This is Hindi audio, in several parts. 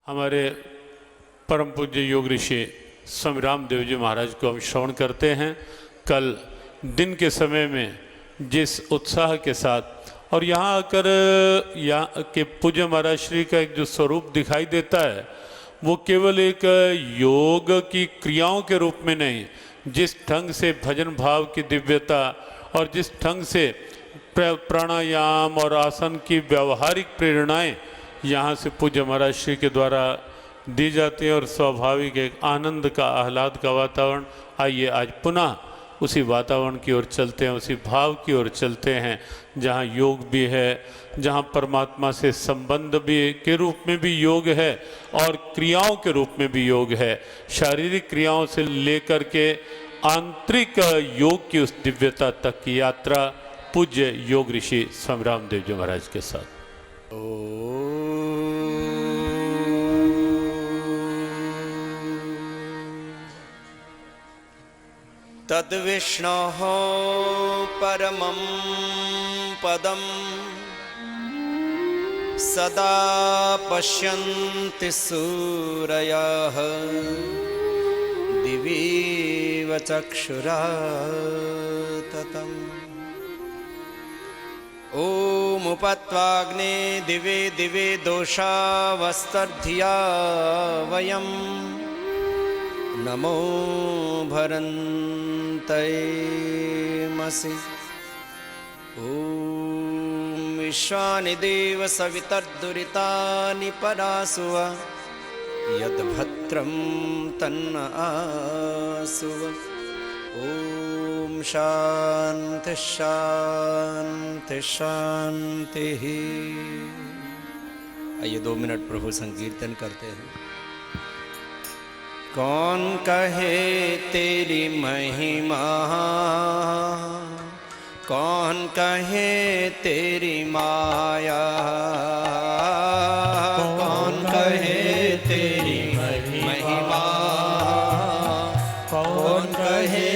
हमारे परम पूज्य योग ऋषि स्वामी रामदेव जी महाराज को हम श्रवण करते हैं। कल दिन के समय में जिस उत्साह के साथ और यहाँ आकर यहाँ के पूज्य महाराज श्री का एक जो स्वरूप दिखाई देता है वो केवल एक योग की क्रियाओं के रूप में नहीं, जिस ढंग से भजन भाव की दिव्यता और जिस ढंग से प्राणायाम और आसन की व्यावहारिक प्रेरणाएं यहाँ से पूज्य महाराज श्री के द्वारा दी जाती है और स्वाभाविक एक आनंद का आह्लाद का वातावरण। आइए आज पुनः उसी वातावरण की ओर चलते हैं, उसी भाव की ओर चलते हैं जहाँ योग भी है, जहाँ परमात्मा से संबंध भी के रूप में भी योग है और क्रियाओं के रूप में भी योग है। शारीरिक क्रियाओं से लेकर के आंतरिक योग की उस दिव्यता तक की यात्रा पूज्य योग ऋषि स्वामी रामदेव जी महाराज के साथ। तद्विष्णोः परमं पदं सदा पश्यन्ति सूरयः दिवीव चक्षुराततम्। ॐ उपत्वाग्ने दिवे दिवे दोषावस्तर्धिया वयं नमो भरन्तयेमसि। ॐ ईशानि देव सवितर्दुरितानि परासुव यद्भद्रं तन्न आसुव। ॐ शान्ति शान्ति शान्तिः। आइए 2 मिनट प्रभु संकीर्तन करते हैं। कौन कहे तेरी महिमा, कौन कहे तेरी माया, कौन कहे तेरी महिमा, कौन कहे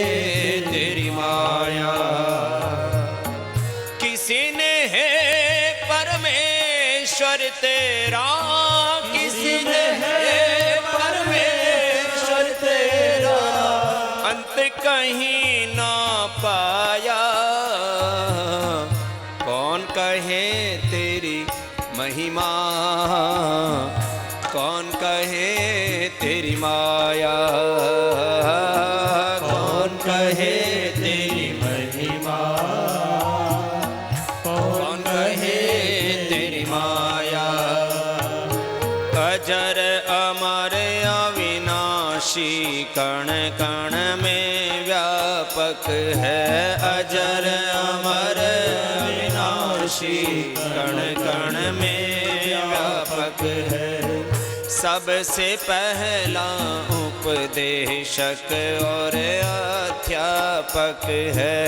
तेरी माया। किसी ने है परमेश्वर तेरा, किसी ने है परमेश्वर तेरा, अंत कहीं ना पाया। कौन कहे तेरी महिमा, कौन कहे तेरी माया, कौन कहे तेरी महिमा, कौन कहे तेरी माया। अजर अमर अविनाशी कण कण में व्यापक है, अजर अमर अविनाशी कण कण में व्यापक है। सबसे पहला उपदेशक और अध्यापक है,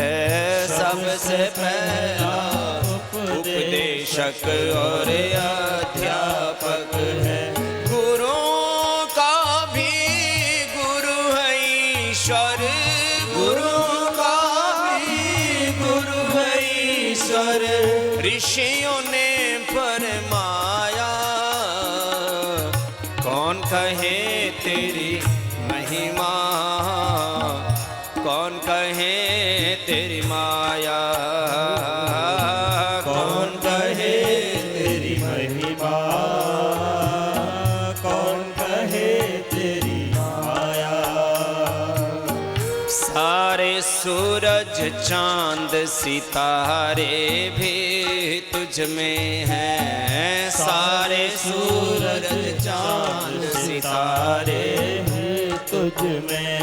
सबसे पहला उपदेशक और अध्यापक है। गुरु का भी गुरु है ईश्वर, गुरु का भी गुरु है ईश्वर। ऋषियों ने फरमाया, कौन कहे तेरी महिमा, कौन कहे तेरी माया, कौन कहे तेरी महिमा, कौन कहे तेरी माया। सारे सूरज चांद सितारे भी तुझ में हैं, सारे सूरज चांद सितारे भी तुझ में।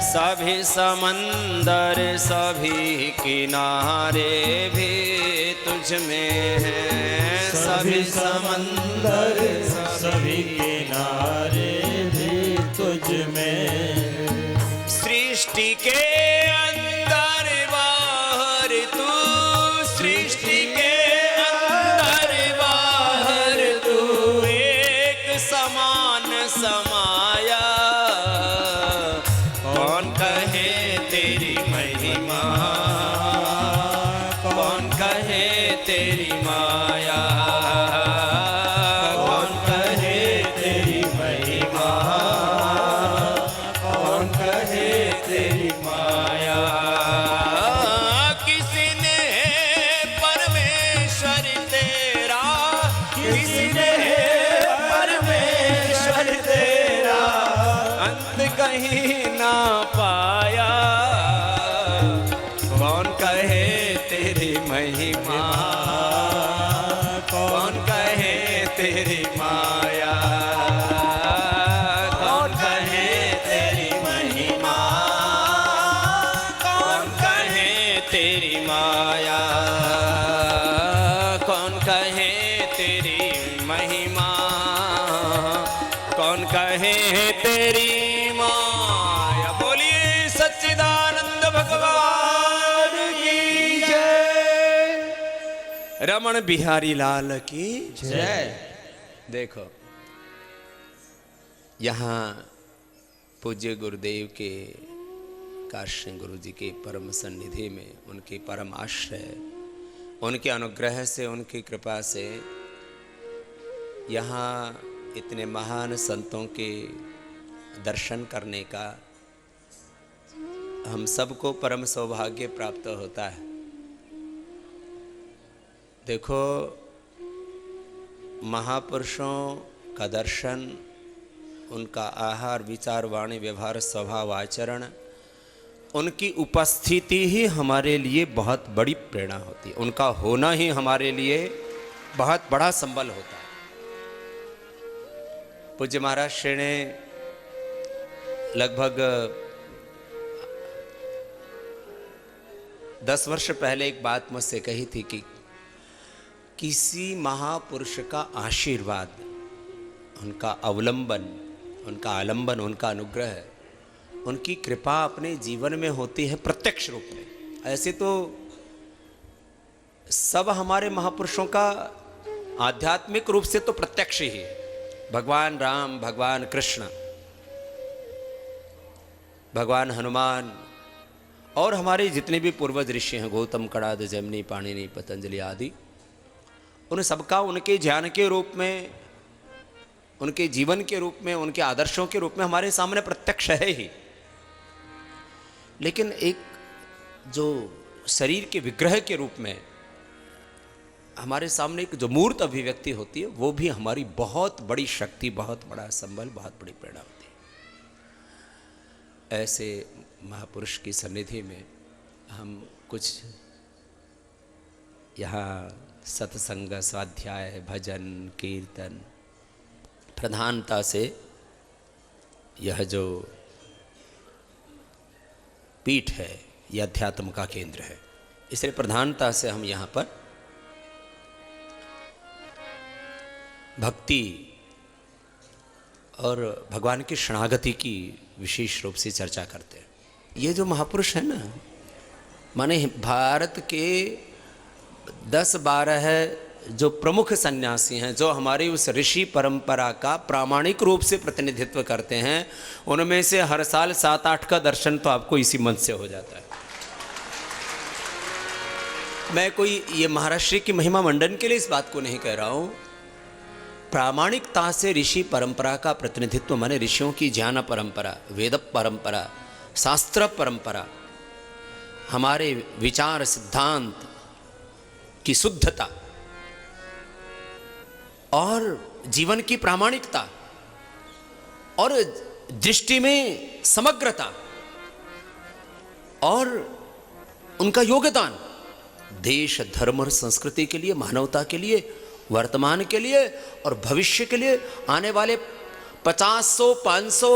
सभी समंदर सभी किनारे भी तुझ में हैं, सभी समंदर सभी किनारे भी तुझ में। सृष्टि के अंदर बाहर तू, सृष्टि के अंदर बाहर तू एक समान समाया। कौन कहे तेरी महिमा, कौन कहे तेरी माया, कौन कहे कहीं ना पाया, कौन कहे तेरी महिमा, कौन कहे तेरी माया, कौन कहे तेरी महिमा, कौन कहे तेरी माया, कौन कहे तेरी महिमा, कौन कहे तेरी माया। बोलिए सच्चिदानंद भगवान की जय, रमण बिहारी लाल की जय। देखो यहाँ पूज्य गुरुदेव के काशी गुरु जी के परम सन्निधि में उनके परम आश्रय, उनके अनुग्रह से, उनकी कृपा से यहाँ इतने महान संतों के दर्शन करने का हम सबको परम सौभाग्य प्राप्त होता है। देखो महापुरुषों का दर्शन, उनका आहार विचार वाणी व्यवहार स्वभाव आचरण, उनकी उपस्थिति ही हमारे लिए बहुत बड़ी प्रेरणा होती है। उनका होना ही हमारे लिए बहुत बड़ा संबल होता है। पूज्य महाराज श्री ने लगभग 10 वर्ष पहले एक बात मुझसे कही थी कि किसी महापुरुष का आशीर्वाद, उनका अवलंबन, उनका आलंबन, उनका अनुग्रह, उनकी कृपा अपने जीवन में होती है प्रत्यक्ष रूप में। ऐसे तो सब हमारे महापुरुषों का आध्यात्मिक रूप से तो प्रत्यक्ष ही है। भगवान राम, भगवान कृष्ण, भगवान हनुमान और हमारे जितने भी पूर्वज ऋषि हैं, गौतम, कणाद, जैमिनी, पाणिनि, पतंजलि आदि, उन सबका उनके ज्ञान के रूप में, उनके जीवन के रूप में, उनके आदर्शों के रूप में हमारे सामने प्रत्यक्ष है ही। लेकिन एक जो शरीर के विग्रह के रूप में हमारे सामने एक जो मूर्त अभिव्यक्ति होती है, वो भी हमारी बहुत बड़ी शक्ति, बहुत बड़ा संबल, बहुत बड़ी प्रेरणा होती है। ऐसे महापुरुष की सन्निधि में हम कुछ यहाँ सत्संग, स्वाध्याय, भजन, कीर्तन, प्रधानता से यह जो पीठ है, यह अध्यात्म का केंद्र है, इसलिए प्रधानता से हम यहाँ पर भक्ति और भगवान की शरणागति की विशेष रूप से चर्चा करते हैं। ये जो महापुरुष है ना, माने भारत के 10-12 जो प्रमुख सन्यासी हैं, जो हमारी उस ऋषि परंपरा का प्रामाणिक रूप से प्रतिनिधित्व करते हैं, उनमें से हर साल 7-8 का दर्शन तो आपको इसी मंच से हो जाता है। मैं कोई ये महाराष्ट्र की महिमा मंडन के लिए इस बात को नहीं कह रहा हूँ। प्रामाणिकता से ऋषि परंपरा का प्रतिनिधित्व, माने ऋषियों की ज्ञान परंपरा, वेद परंपरा, शास्त्र परंपरा, हमारे विचार सिद्धांत की शुद्धता और जीवन की प्रामाणिकता और दृष्टि में समग्रता और उनका योगदान देश, धर्म और संस्कृति के लिए, मानवता के लिए, वर्तमान के लिए और भविष्य के लिए, आने वाले 50, 500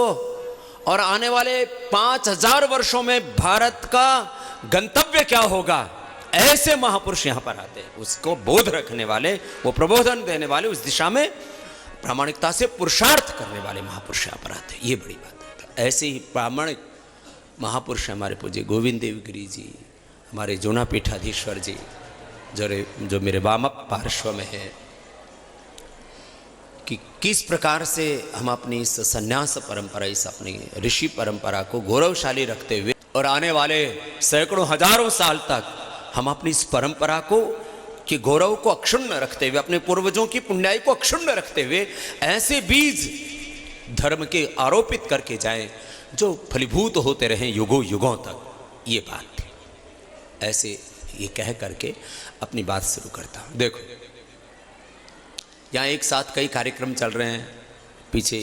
और आने वाले 5000 वर्षों में भारत का गंतव्य क्या होगा, ऐसे महापुरुष यहाँ पर आते हैं। उसको बोध रखने वाले, वो प्रबोधन देने वाले, उस दिशा में प्रामाणिकता से पुरुषार्थ करने वाले महापुरुष यहाँ पर आते हैं। ये बड़ी बात है। ऐसे ही प्रामाणिक महापुरुष हमारे पूज्य गोविंद देव गिरी जी, हमारे जोना पीठाधीश्वर जी, जो मेरे वाम पार्श्व में है, कि किस प्रकार से हम अपनी इस संन्यास परंपरा, इस अपनी ऋषि परंपरा को गौरवशाली रखते हुए और आने वाले सैकड़ों हजारों साल तक हम अपनी इस परंपरा को कि गौरव को अक्षुण्ण रखते हुए, अपने पूर्वजों की पुण्याई को अक्षुण्ण रखते हुए ऐसे बीज धर्म के आरोपित करके जाएं जो फलीभूत होते रहें युगों युगों तक। ये बात थी। ऐसे ये कह करके अपनी बात शुरू करता हूँ। देखो यहाँ एक साथ कई कार्यक्रम चल रहे हैं, पीछे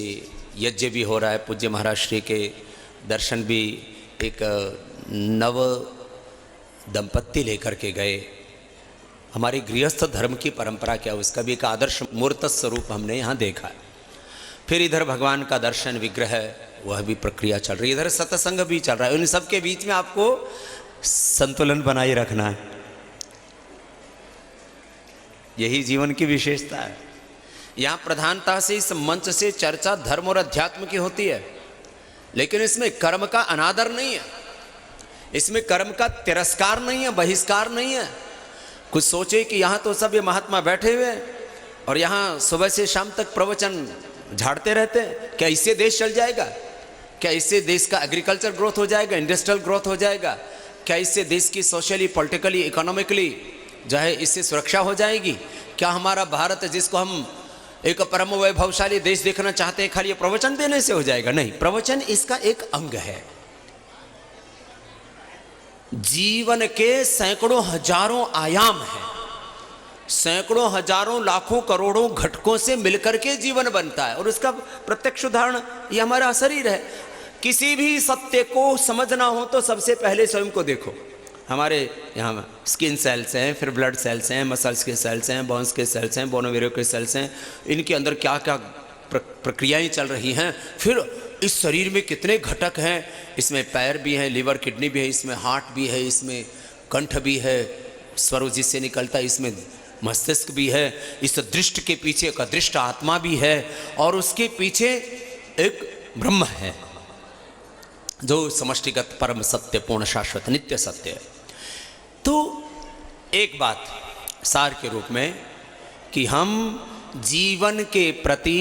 यज्ञ भी हो रहा है, पूज्य महाराज श्री के दर्शन भी एक नव दंपत्ति लेकर के गए। हमारी गृहस्थ धर्म की परंपरा क्या, उसका भी एक आदर्श मूर्त स्वरूप हमने यहाँ देखा है। फिर इधर भगवान का दर्शन विग्रह, वह भी प्रक्रिया चल रही है, इधर सत्संग भी चल रहा है। उन सब के बीच में आपको संतुलन बनाए रखना है, यही जीवन की विशेषता है। यहाँ प्रधानता से इस मंच से चर्चा धर्म और अध्यात्म की होती है, लेकिन इसमें कर्म का अनादर नहीं है, इसमें कर्म का तिरस्कार नहीं है, बहिष्कार नहीं है। कुछ सोचे कि यहाँ तो सब ये महात्मा बैठे हुए हैं और यहाँ सुबह से शाम तक प्रवचन झाड़ते रहते हैं, क्या इससे देश चल जाएगा? क्या इससे देश का एग्रीकल्चर ग्रोथ हो जाएगा, इंडस्ट्रियल ग्रोथ हो जाएगा? क्या इससे देश की सोशली, पॉलिटिकली, इकोनॉमिकली जो है इससे सुरक्षा हो जाएगी? क्या हमारा भारत जिसको हम एक परम वैभवशाली देश देखना चाहते हैं, खाली प्रवचन देने से हो जाएगा? नहीं, प्रवचन इसका एक अंग है। जीवन के सैकड़ों हजारों आयाम हैं, सैकड़ों हजारों लाखों करोड़ों घटकों से मिलकर के जीवन बनता है, और उसका प्रत्यक्ष उदाहरण ये हमारा शरीर है। किसी भी सत्य को समझना हो तो सबसे पहले स्वयं को देखो। हमारे यहाँ स्किन सेल्स हैं, फिर ब्लड सेल्स हैं, मसल्स के सेल्स हैं, बोन्स के सेल्स हैं, बोनोवेरो के सेल्स हैं, इनके अंदर क्या क्या प्रक्रियाएं चल रही हैं। फिर इस शरीर में कितने घटक हैं, इसमें पैर भी है, लिवर किडनी भी है, इसमें हार्ट भी है, इसमें कंठ भी है, स्वर जिससे निकलता है, इसमें मस्तिष्क भी है, इस दृष्ट के पीछे एक अदृष्ट आत्मा भी है, और उसके पीछे एक ब्रह्म है जो समष्टिगत परम सत्य, पूर्ण शाश्वत नित्य सत्य है। तो एक बात सार के रूप में कि हम जीवन के प्रति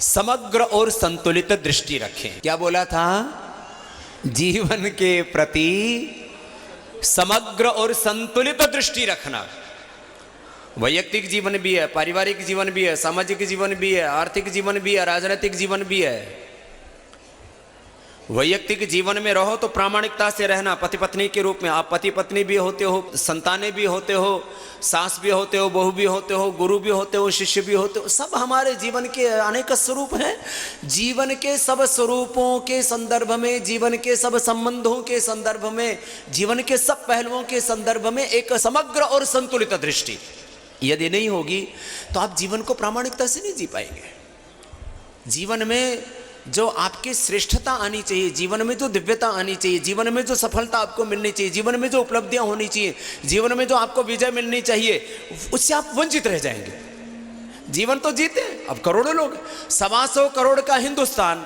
समग्र और संतुलित दृष्टि रखें। क्या बोला था? जीवन के प्रति समग्र और संतुलित दृष्टि रखना। वैयक्तिक जीवन भी है, पारिवारिक जीवन भी है, सामाजिक जीवन भी है, आर्थिक जीवन भी है, राजनीतिक जीवन भी है। वैयक्तिक जीवन में रहो तो प्रामाणिकता से रहना, पति पत्नी के रूप में। आप पति पत्नी भी होते हो, संतानें भी होते हो, सास भी होते हो, बहू भी होते हो, गुरु भी होते हो, शिष्य भी होते हो। सब हमारे जीवन के अनेक स्वरूप हैं। जीवन के सब स्वरूपों के संदर्भ में, जीवन के सब संबंधों के संदर्भ में, जीवन के सब पहलुओं के संदर्भ में एक समग्र और संतुलित दृष्टि यदि नहीं होगी तो आप जीवन को प्रामाणिकता से नहीं जी पाएंगे। जीवन में जो आपकी श्रेष्ठता आनी चाहिए, जीवन में जो दिव्यता आनी चाहिए, जीवन में जो सफलता आपको मिलनी चाहिए, जीवन में जो उपलब्धियां होनी चाहिए, जीवन में जो आपको विजय मिलनी चाहिए, उससे आप वंचित रह जाएंगे। जीवन तो जीते हैं, अब करोड़ों लोग, 125 करोड़ का हिंदुस्तान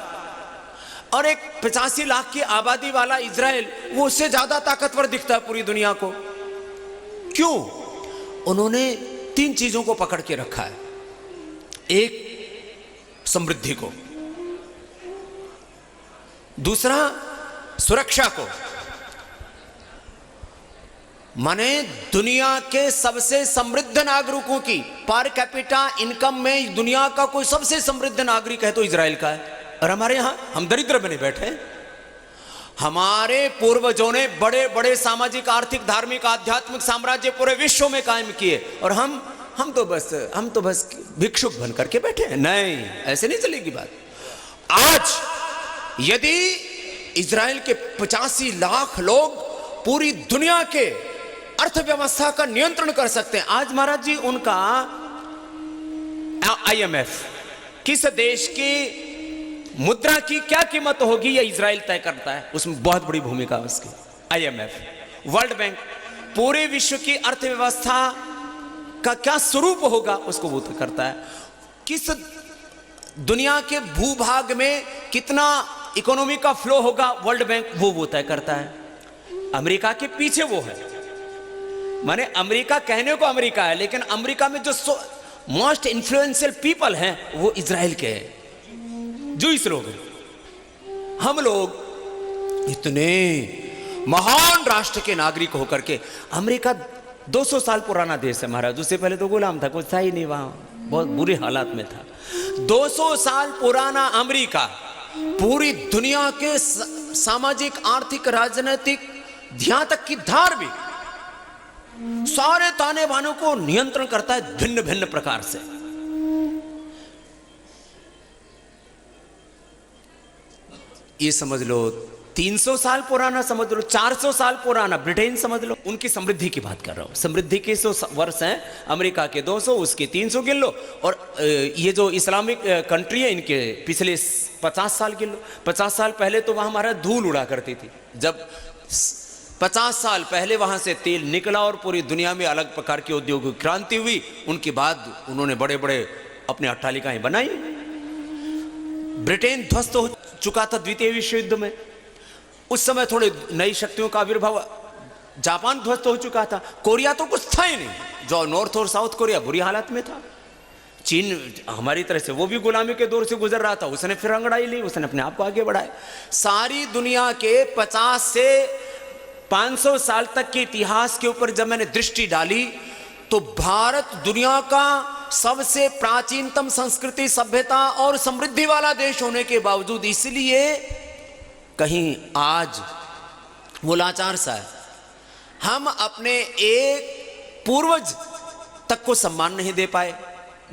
और एक 85 लाख की आबादी वाला इजराइल, वो उससे ज्यादा ताकतवर दिखता है पूरी दुनिया को। क्यों? उन्होंने 3 चीजों को पकड़ के रखा है। एक, समृद्धि को, दूसरा सुरक्षा को, माने दुनिया के सबसे समृद्ध नागरिकों की पर कैपिटा इनकम में दुनिया का कोई सबसे समृद्ध नागरिक है तो इजराइल का है। और हमारे यहां हम दरिद्र बने बैठे हैं। हमारे पूर्वजों ने बड़े बड़े सामाजिक, आर्थिक, धार्मिक, आध्यात्मिक साम्राज्य पूरे विश्व में कायम किए, और हम तो बस भिक्षुक बन करके बैठे हैं। नहीं, ऐसे नहीं चलेगी बात। आज यदि इजराइल के 85 लाख लोग पूरी दुनिया के अर्थव्यवस्था का नियंत्रण कर सकते हैं। आज महाराज जी उनका IMF किस देश की मुद्रा की क्या कीमत होगी ये इजराइल तय करता है, उसमें बहुत बड़ी भूमिका है उसकी। IMF, वर्ल्ड बैंक पूरे विश्व की अर्थव्यवस्था का क्या स्वरूप होगा उसको वो तय करता है। किस दुनिया के भूभाग में कितना इकोनॉमी का फ्लो होगा वर्ल्ड बैंक वो तय करता है। अमेरिका के पीछे वो है, माने अमेरिका कहने को अमेरिका है, लेकिन अमेरिका में जो मोस्ट इन्फ्लुएंशियल पीपल हैं वो इजराइल के हैं, जूइश लोग हैं। हम लोग इतने महान राष्ट्र के नागरिक होकर के, अमेरिका 200 साल पुराना देश है महाराज, उससे पहले तो गुलाम था, कुछ था ही नहीं, वहां बहुत बुरे हालात में था। 200 साल पुराना अमेरिका पूरी दुनिया के सामाजिक, आर्थिक, राजनीतिक, यहां तक की धार्मिक सारे ताने बानों को नियंत्रण करता है भिन्न भिन्न प्रकार से। ये समझ लो 300 साल पुराना, समझ लो 400 साल पुराना ब्रिटेन समझ लो। उनकी समृद्धि की बात कर रहा हूँ। समृद्धि के 100 वर्ष हैं, अमेरिका के 200, उसके 300 गिन लो, और ये जो इस्लामिक कंट्री है इनके पिछले 50 साल गिन लो। 50 साल पहले तो वहाँ हमारा धूल उड़ा करती थी। जब 50 साल पहले वहाँ से तेल निकला और पूरी दुनिया में अलग प्रकार की औद्योगिक क्रांति हुई, उनके बाद उन्होंने बड़े बड़े अपने अट्टालिकाएं बनाई। ब्रिटेन ध्वस्त हो चुका था द्वितीय विश्व युद्ध में, उस समय थोड़े नई शक्तियों का आविर्भाव। जापान ध्वस्त हो चुका था, कोरिया तो कुछ था ही नहीं, जो नॉर्थ और साउथ कोरिया बुरी हालत में था। चीन हमारी तरह से वो भी गुलामी के दौर से गुजर रहा था, उसने फिर अंगड़ाई ली, उसने अपने आप को आगे बढ़ाया। सारी दुनिया के 50 से 500 साल तक के इतिहास के ऊपर जब मैंने दृष्टि डाली तो भारत दुनिया का सबसे प्राचीनतम संस्कृति, सभ्यता और समृद्धि वाला देश होने के बावजूद इसलिए कहीं आज वो लाचार सा है। हम अपने एक पूर्वज तक को सम्मान नहीं दे पाए।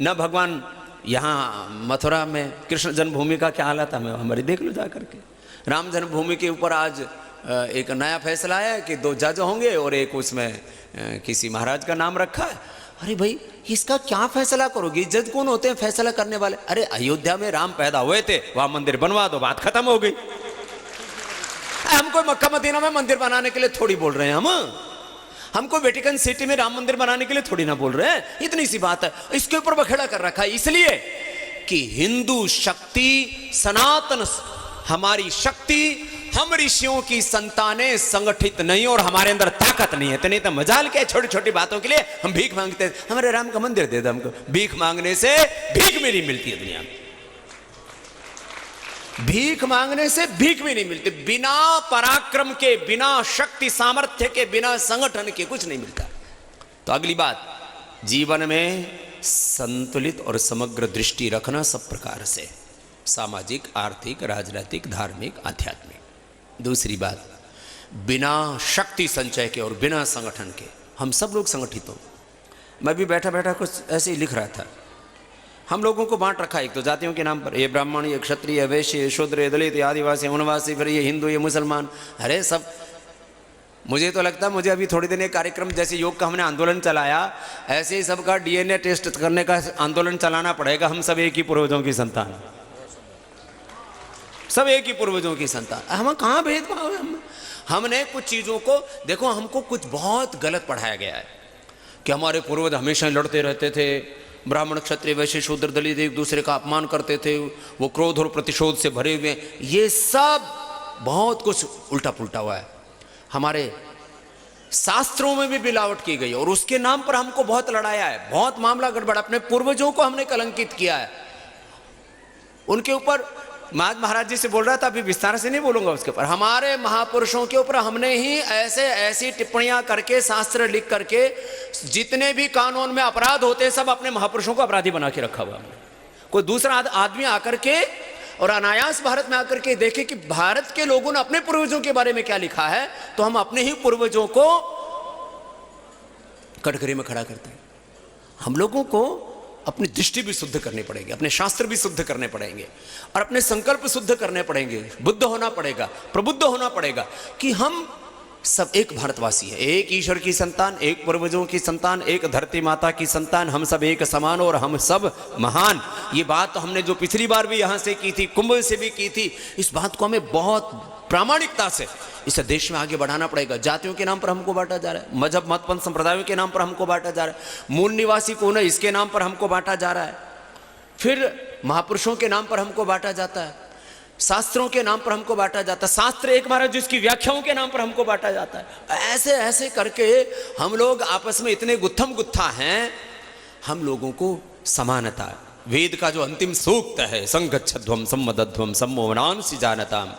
न भगवान यहाँ मथुरा में कृष्ण जन्मभूमि का क्या हालत है, हमारी देख लो जा करके। राम जन्मभूमि के ऊपर आज एक नया फैसला आया कि 2 जज होंगे और एक उसमें किसी महाराज का नाम रखा है। अरे भाई इसका क्या फैसला करोगे? जज कौन होते हैं फैसला करने वाले? अरे अयोध्या में राम पैदा हुए थे, वहां मंदिर बनवा दो, बात खत्म हो गई। हमको मक्का मदीना में मंदिर बनाने के लिए थोड़ी बोल रहे हैं, हमको वेटिकन सिटी में राम मंदिर बनाने के लिए थोड़ी ना बोल रहे हैं। इतनी सी बात है, इसके ऊपर बखेड़ा कर रखा है इसलिए कि हिंदू शक्ति, सनातन हमारी शक्ति, हम ऋषियों की संतानें संगठित नहीं और हमारे अंदर ताकत नहीं है। तो नहीं तो मजाल क्या, छोटी छोटी बातों के लिए हम भीख मांगते हैं, हमारे राम का मंदिर दे दो हमको। भीख मांगने से भीख भी नहीं मिलती है दुनिया में, भीख मांगने से भीख भी नहीं मिलती। बिना पराक्रम के, बिना शक्ति सामर्थ्य के, बिना संगठन के कुछ नहीं मिलता। तो अगली बात, जीवन में संतुलित और समग्र दृष्टि रखना सब प्रकार से, सामाजिक, आर्थिक, राजनीतिक, धार्मिक, आध्यात्मिक। दूसरी बात, बिना शक्ति संचय के और बिना संगठन के हम सब लोग संगठित हो। मैं भी बैठा बैठा कुछ ऐसे ही लिख रहा था। हम लोगों को बांट रखा है एक तो जातियों के नाम पर, ये ब्राह्मण, ये क्षत्रिय, ये वैश्य, ये शूद्र, ये दलित, ये आदिवासी, वनवासी, फिर ये हिंदू, ये मुसलमान। अरे सब, मुझे तो लगता है मुझे अभी थोड़ी देर एक कार्यक्रम जैसे योग का हमने आंदोलन चलाया, ऐसे ही सबका डीएनए टेस्ट करने का आंदोलन चलाना पड़ेगा। हम सब एक ही पूर्वजों की संतान, सब एक ही पूर्वजों की संतान। हम कहाँ भेदभाव है? हमने कुछ चीज़ों को देखो, हमको कुछ बहुत गलत पढ़ाया गया है कि हमारे पूर्वज हमेशा लड़ते रहते थे, ब्राह्मण, क्षत्रिय, वैश्य, शूद्र, दलित एक दूसरे का अपमान करते थे, वो क्रोध और प्रतिशोध से भरे हुए। ये सब बहुत कुछ उल्टा पुल्टा हुआ है। हमारे शास्त्रों में भी मिलावट की गई और उसके नाम पर हमको बहुत लड़ाया है, बहुत मामला गड़बड़। अपने पूर्वजों को हमने कलंकित किया है। उनके ऊपर महाराज जी से बोल रहा था, अभी विस्तार से नहीं बोलूंगा उसके ऊपर। हमारे महापुरुषों के ऊपर हमने ही ऐसी टिप्पणियां करके, शास्त्र लिख करके, जितने भी कानून में अपराध होते हैं सब अपने महापुरुषों को अपराधी बना के रखा हुआ। कोई दूसरा आदमी आकर के और अनायास भारत में आकर के देखे कि भारत के लोगों ने अपने पूर्वजों के बारे में क्या लिखा है, तो हम अपने ही पूर्वजों को कटघरे में खड़ा करते हैं। हम लोगों को अपनी दृष्टि भी शुद्ध करनी पड़ेगी, अपने शास्त्र भी शुद्ध करने पड़ेंगे और अपने संकल्प शुद्ध करने पड़ेंगे। बुद्ध होना पड़ेगा, प्रबुद्ध होना पड़ेगा कि हम सब एक भारतवासी है, एक ईश्वर की संतान, एक पूर्वजों की संतान, एक धरती माता की संतान। हम सब एक समान और हम सब महान। ये बात तो हमने जो पिछली बार भी यहाँ से की थी, कुंभ से भी की थी। इस बात को हमें बहुत प्रामाणिकता से इस देश में आगे बढ़ाना पड़ेगा। जातियों के नाम पर हमको बांटा जा रहा है, मजहब, मत, पंथ, संप्रदायों के नाम पर हमको बांटा जा रहा है, मूल निवासी कौन है इसके नाम पर हमको बांटा जा रहा है, फिर महापुरुषों के नाम पर हमको बांटा जाता है, शास्त्रों के नाम पर हमको बांटा जाता है, शास्त्र एक महाराज जिसकी व्याख्याओं के नाम पर हमको बांटा जाता है। ऐसे ऐसे करके हम लोग आपस में इतने गुत्थम गुत्था हैं। हम लोगों को समानता, वेद का जो अंतिम सूक्त है, संगच्छध्वम सम्मदध्वम सम्मोहनांसि जानताम,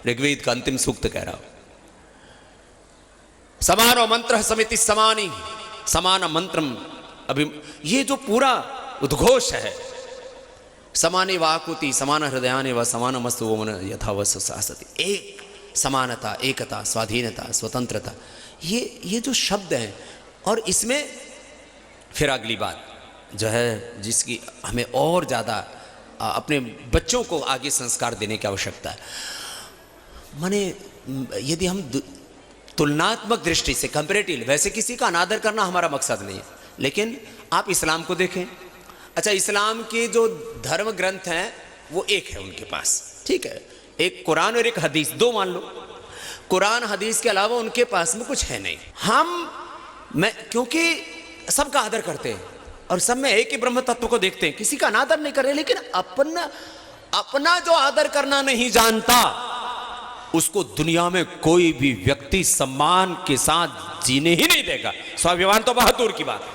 ऋग्वेद का अंतिम सूक्त कह रहा हूं। समानो मंत्र समिति समानी, समान मंत्रम अभी, ये जो पूरा उद्घोष है, समाने वाकुति समान हृदयाने व समान मस्तु वो मन यथावस शासति। एक समानता, एकता, स्वाधीनता, स्वतंत्रता, ये जो शब्द हैं। और इसमें फिर अगली बात जो है, जिसकी हमें और ज़्यादा अपने बच्चों को आगे संस्कार देने की आवश्यकता है। माने यदि हम तुलनात्मक दृष्टि से कंपेरेटिव, वैसे किसी का अनादर करना हमारा मकसद नहीं है, लेकिन आप इस्लाम को देखें। अच्छा, इस्लाम के जो धर्म ग्रंथ हैं वो एक है उनके पास, ठीक है, एक कुरान और एक हदीस, दो मान लो। कुरान हदीस के अलावा उनके पास में कुछ है नहीं। क्योंकि सबका आदर करते हैं और सब में एक ही ब्रह्म तत्व को देखते हैं, किसी का अनादर नहीं कर रहे, लेकिन अपना जो आदर करना नहीं जानता उसको दुनिया में कोई भी व्यक्ति सम्मान के साथ जीने ही नहीं देगा। स्वाभिमान तो बहुत दूर की बात है।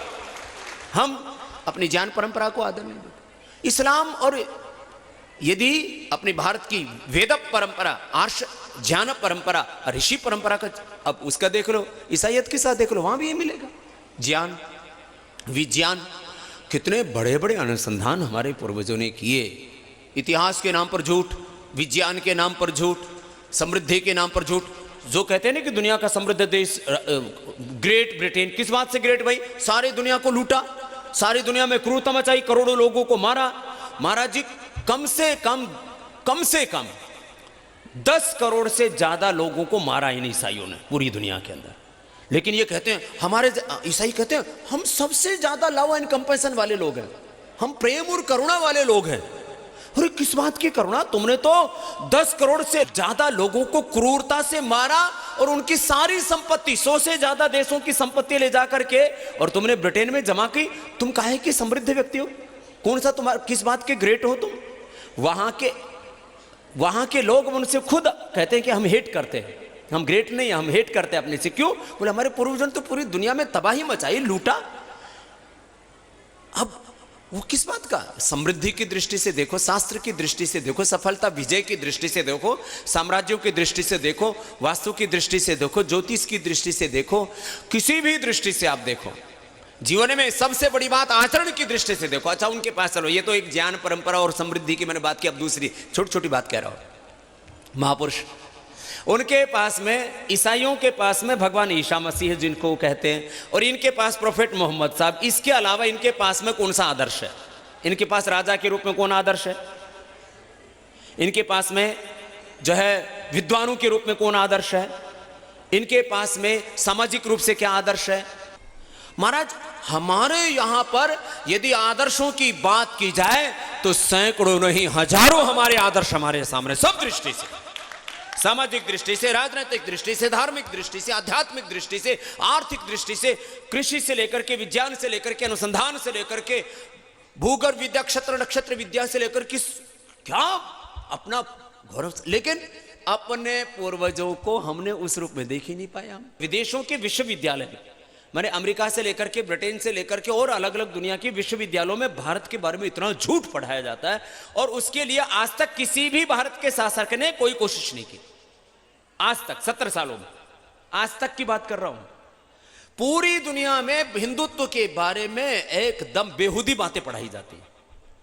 हम अपनी ज्ञान परंपरा को आदर नहीं देते। इस्लाम और यदि अपनी भारत की वेद परंपरा, आर्ष ज्ञान परंपरा, ऋषि परंपरा का अब उसका देख लो, ईसाइयत के साथ देख लो, वहां भी ये मिलेगा। ज्ञान, विज्ञान, कितने बड़े बड़े अनुसंधान हमारे पूर्वजों ने किए। इतिहास के नाम पर झूठ, विज्ञान के नाम पर झूठ, समृद्धि के नाम पर झूठ। जो कहते हैं ना कि दुनिया का समृद्ध देश ग्रेट ब्रिटेन, किस बात से ग्रेट भाई? सारी दुनिया को लूटा, सारी दुनिया में क्रूरता मचाई, करोड़ों लोगों को मारा। महाराज जी, कम से कम 10 करोड़ से ज्यादा लोगों को मारा इन ईसाइयों ने पूरी दुनिया के अंदर। लेकिन ये कहते हैं, हमारे ईसाई कहते हैं हम सबसे ज्यादा लव एंड कंपैशन वाले लोग हैं, हम प्रेम और करुणा वाले लोग हैं। अरे किस बात की करुणा? तुमने तो 10 करोड़ से ज्यादा लोगों को क्रूरता से मारा और उनकी सारी संपत्ति, 100 से ज्यादा देशों की संपत्ति ले जाकर के और तुमने ब्रिटेन में जमा की। तुम काहे के समृद्ध व्यक्ति हो? कौन सा तुम्हारा, किस बात के ग्रेट हो तुम? वहां के लोग उनसे खुद कहते हैं कि हम हेट करते हैं, हम ग्रेट नहीं, हम हेट करते हैं अपने से। क्यों? बोले हमारे पूर्वजों ने तो पूरी दुनिया में तबाही मचाई, लूटा। अब वो किस बात का? समृद्धि की दृष्टि से देखो, शास्त्र की दृष्टि से देखो, सफलता विजय की दृष्टि से देखो, साम्राज्यों की दृष्टि से देखो, वास्तु की दृष्टि से देखो, ज्योतिष की दृष्टि से देखो, किसी भी दृष्टि से आप देखो, जीवन में सबसे बड़ी बात आचरण की दृष्टि से देखो। अच्छा, उनके पास चलो, ये तो एक ज्ञान परंपरा और समृद्धि की मैंने बात की, अब दूसरी छोटी छोटी बात कह रहा हूं। महापुरुष, उनके पास में, ईसाइयों के पास में भगवान ईसा मसीह जिनको कहते हैं, और इनके पास प्रोफेट मोहम्मद साहब। इसके अलावा इनके पास में कौन सा आदर्श है? इनके पास राजा के रूप में कौन आदर्श है? इनके पास में जो है विद्वानों के रूप में कौन आदर्श है? इनके पास में सामाजिक रूप से क्या आदर्श है? महाराज, हमारे यहां पर यदि आदर्शों की बात की जाए तो सैकड़ों नहीं हजारों हमारे आदर्श हमारे सामने, सब दृष्टि से, सामाजिक दृष्टि से, राजनीतिक दृष्टि से, धार्मिक दृष्टि से, आध्यात्मिक दृष्टि से, आर्थिक दृष्टि से, कृषि से लेकर के, विज्ञान से लेकर के, अनुसंधान से लेकर के, भूगर्भ विद्या, नक्षत्र विद्या से लेकर किस क्या अपना गौरव। लेकिन अपने पूर्वजों को हमने उस रूप में देख ही नहीं पाया। विदेशों के विश्वविद्यालय में, मैंने अमेरिका से लेकर के, ब्रिटेन से लेकर के और अलग अलग दुनिया के विश्वविद्यालयों में भारत के बारे में इतना झूठ पढ़ाया जाता है, और उसके लिए आज तक किसी भी भारत के शासक ने कोई कोशिश नहीं की। आज तक 17 सालों में, आज तक की बात कर रहा हूं, पूरी दुनिया में हिंदुत्व के बारे में एकदम बेहुदी बातें पढ़ाई जाती है।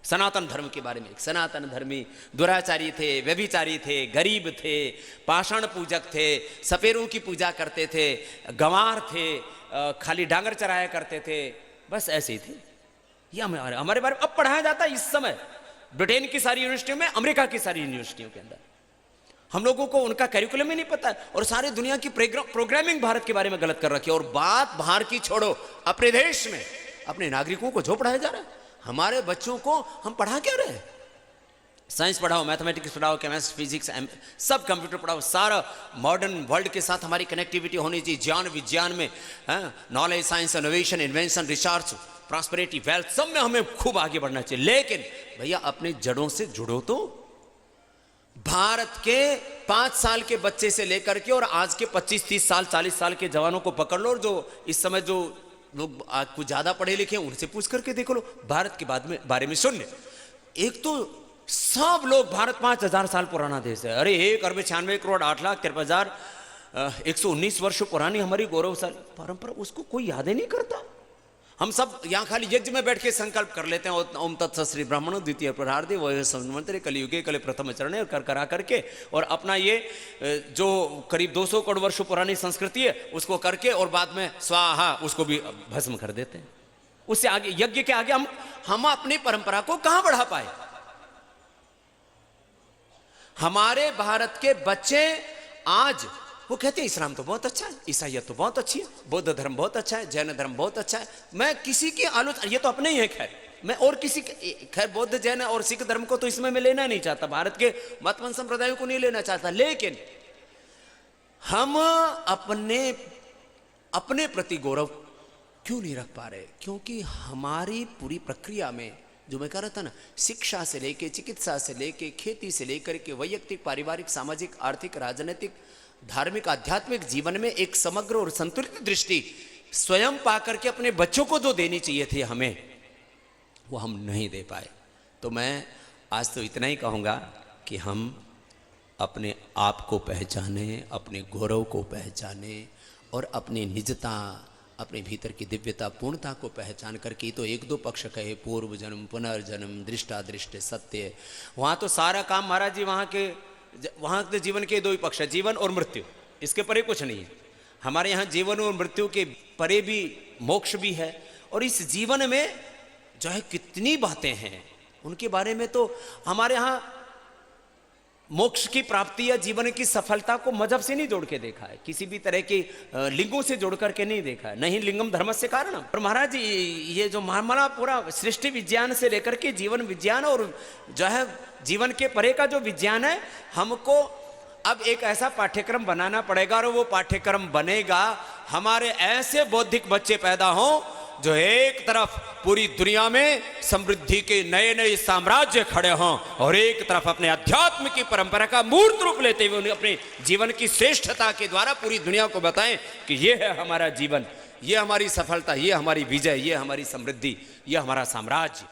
सनातन धर्म के बारे में, सनातन धर्मी दुराचारी थे, व्यभिचारी थे, गरीब थे, पाषाण पूजक थे, सपेरों की पूजा करते थे, गंवार थे, खाली डांगर चराया करते थे, बस ऐसे ही थे। ये हमारे बारे में अब पढ़ाया जाता है इस समय ब्रिटेन की सारी यूनिवर्सिटियों में, अमेरिका की सारी यूनिवर्सिटियों के अंदर। हम लोगों को उनका करिकुलम ही नहीं पता है, और सारी दुनिया की प्रोग्रामिंग भारत के बारे में गलत कर रखी है। और बात बाहर की छोड़ो, अपने देश में अपने नागरिकों को जो पढ़ाया जा रहा है, हमारे बच्चों को हम पढ़ा क्या रहे हैं? साइंस पढ़ाओ, मैथमेटिक्स पढ़ाओ, केमिस्ट्री, फिजिक्स, सब कंप्यूटर पढ़ाओ, सारा मॉडर्न वर्ल्ड के साथ हमारी कनेक्टिविटी होनी चाहिए। ज्ञान विज्ञान में, knowledge, science, innovation, invention, research, prosperity, wealth, सब में हमें खूब आगे बढ़ना चाहिए। लेकिन भैया अपनी जड़ों से जुड़ो तो। भारत के 5 साल के बच्चे से लेकर के और आज के 25, 30 साल, 40 साल के जवानों को पकड़ लो, और जो इस समय जो लोग कुछ ज्यादा पढ़े लिखे हैं उनसे पूछ करके देखो लो, भारत के बारे में सुन। एक तो सब लोग, भारत 5000 साल पुराना देश है। अरे 1 अरब 96 करोड़ 8,53,119 वर्ष पुरानी हमारी गौरवशाली परंपरा, उसको कोई याद ही नहीं करता। हम सब यहाँ खाली यज्ञ में बैठ के संकल्प कर लेते हैं, ओम तत्सत श्री ब्राह्मणो द्वितीय प्रहार्दे वह संवंतरे कलियुगे कले प्रथम चरणे, और करा करके और अपना ये जो करीब 200 करोड़ वर्षों पुरानी संस्कृति है उसको करके, और बाद में स्वाहा उसको भी भस्म कर देते हैं। उससे आगे, यज्ञ के आगे हम अपनी परंपरा को कहां बढ़ा पाए? हमारे भारत के बच्चे आज वो कहते हैं इस्लाम तो बहुत अच्छा है, ईसाइयत तो बहुत अच्छी है, बौद्ध धर्म बहुत अच्छा है, जैन धर्म बहुत अच्छा है। मैं किसी की आलोचना, ये तो अपने ही है खैर, मैं और किसी खैर बौद्ध जैन और सिख धर्म को तो इसमें मैं लेना नहीं चाहता, भारत के मतवन संप्रदायों को नहीं लेना चाहता, लेकिन हम अपने प्रति गौरव क्यों नहीं रख पा रहे? क्योंकि हमारी पूरी प्रक्रिया में जो मैं कह रहा था ना, शिक्षा से लेके, चिकित्सा से लेके, खेती से लेकर के वैयक्तिक, पारिवारिक, सामाजिक, आर्थिक, राजनीतिक, धार्मिक, आध्यात्मिक जीवन में एक समग्र और संतुलित दृष्टि स्वयं पा करके अपने बच्चों को जो देनी चाहिए थी हमें, वो हम नहीं दे पाए। तो मैं आज तो इतना ही कहूँगा कि हम अपने आप को पहचाने, अपने गौरव को पहचाने और अपनी निजता, अपने भीतर की दिव्यता, पूर्णता को पहचान करके, तो एक दो पक्ष कहे, पूर्व जन्म, पुनर्जन्म, दृष्टादृष्ट, सत्य, वहाँ तो सारा काम महाराज जी वहाँ के जीवन के दो ही पक्ष है, जीवन और मृत्यु, इसके परे कुछ नहीं है। हमारे यहाँ जीवन और मृत्यु के परे भी मोक्ष भी है, और इस जीवन में जो है कितनी बातें हैं, उनके बारे में तो हमारे यहाँ मोक्ष की प्राप्ति या जीवन की सफलता को मजहब से नहीं जोड़ के देखा है, किसी भी तरह की लिंगों से जोड़ करके नहीं देखा है, नहीं लिंगम धर्म से कारणम। और महाराज ये जो हमारा पूरा सृष्टि विज्ञान से लेकर के जीवन विज्ञान और जो है जीवन के परे का जो विज्ञान है, हमको अब एक ऐसा पाठ्यक्रम बनाना पड़ेगा, और वो पाठ्यक्रम बनेगा हमारे ऐसे बौद्धिक बच्चे पैदा हों जो एक तरफ पूरी दुनिया में समृद्धि के नए नए साम्राज्य खड़े हों, और एक तरफ अपने अध्यात्म की परंपरा का मूर्त रूप लेते हुए उन्हें अपने जीवन की श्रेष्ठता के द्वारा पूरी दुनिया को बताएं कि ये है हमारा जीवन, ये हमारी सफलता, ये हमारी विजय, ये हमारी समृद्धि, ये हमारा साम्राज्य।